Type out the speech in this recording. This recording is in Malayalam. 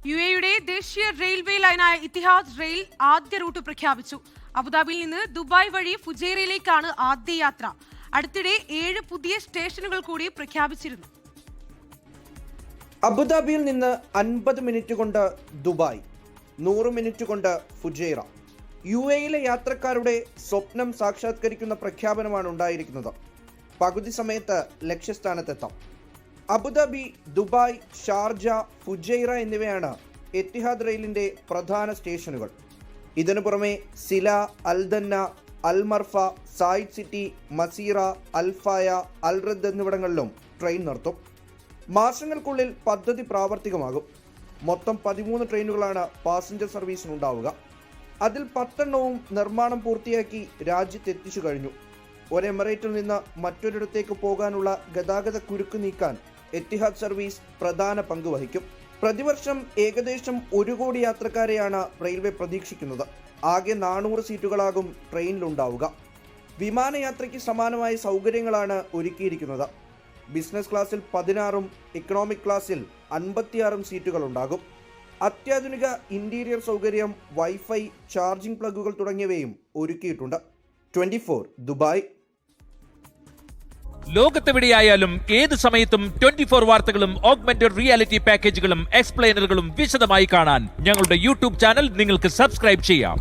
യുഎഇയുടെ ദേശീയ റെയിൽവേ ലൈനായ ഇത്തിഹാദ് റെയിൽ ആദ്യ റൂട്ട് പ്രഖ്യാപിച്ചു. അബുദാബിയിൽ നിന്ന് ദുബായ് വഴി ഫുജൈറയിലേക്കാണ് ആദ്യ യാത്ര. അടുത്തിടെ 7 പുതിയ സ്റ്റേഷനുകൾ കൂടി പ്രഖ്യാപിച്ചിരുന്നു. അബുദാബിയിൽ നിന്ന് 50 മിനിറ്റ് കൊണ്ട് ദുബായ്, 100 മിനിറ്റ് കൊണ്ട് ഫുജൈറ. യുഎഇയിലെ യാത്രക്കാരുടെ സ്വപ്നം സാക്ഷാത്കരിക്കുന്ന പ്രഖ്യാപനമാണ് ഉണ്ടായിരിക്കുന്നത്. പകുതി സമയത്ത് ലക്ഷ്യസ്ഥാനത്തെത്താം. അബുദാബി, ദുബായ്, ഷാർജ, ഫുജൈറ എന്നിവയാണ് എത്തിഹാദ് റെയിലിൻ്റെ പ്രധാന സ്റ്റേഷനുകൾ. ഇതിനു പുറമെ സില, അൽദന്ന, അൽമർഫ, സായിദ് സിറ്റി, മസീറ, അൽഫായ, അൽറദ് എന്നിവിടങ്ങളിലും ട്രെയിൻ നിർത്തും. മാസങ്ങൾക്കുള്ളിൽ പദ്ധതി പ്രാവർത്തികമാകും. മൊത്തം 13 ട്രെയിനുകളാണ് പാസഞ്ചർ സർവീസിനുണ്ടാവുക. അതിൽ 10 എണ്ണവും നിർമ്മാണം പൂർത്തിയാക്കി രാജ്യത്തെത്തിച്ചു കഴിഞ്ഞു. ഒരു എമിറേറ്റിൽ നിന്ന് മറ്റൊരിടത്തേക്ക് പോകാനുള്ള ഗതാഗത കുരുക്ക് നീക്കാൻ എത്തിഹാദ് സർവീസ് പ്രധാന പങ്ക് വഹിക്കും. പ്രതിവർഷം ഏകദേശം 1 കോടി യാത്രക്കാരെയാണ് റെയിൽവേ പ്രതീക്ഷിക്കുന്നത്. ആകെ 400 സീറ്റുകളാകും ട്രെയിനിലുണ്ടാവുക. വിമാനയാത്രയ്ക്ക് സമാനമായ സൗകര്യങ്ങളാണ് ഒരുക്കിയിരിക്കുന്നത്. ബിസിനസ് ക്ലാസ്സിൽ 16ഉം ഇക്കണോമിക് ക്ലാസ്സിൽ 56ഉം സീറ്റുകളുണ്ടാകും. അത്യാധുനിക ഇന്റീരിയർ സൗകര്യം, വൈഫൈ, ചാർജിംഗ് പ്ലഗുകൾ തുടങ്ങിയവയും ഒരുക്കിയിട്ടുണ്ട്. 24 ദുബായ്. ലോകത്തെവിടെയായാലും ഏത് സമയത്തും 24 വാർത്തകളും ഓഗ്മെന്റഡ് റിയാലിറ്റി പാക്കേജുകളും എക്സ്പ്ലെയിനറുകളും വിശദമായി കാണാൻ ഞങ്ങളുടെ യൂട്യൂബ് ചാനൽ നിങ്ങൾക്ക് സബ്സ്ക്രൈബ് ചെയ്യാം.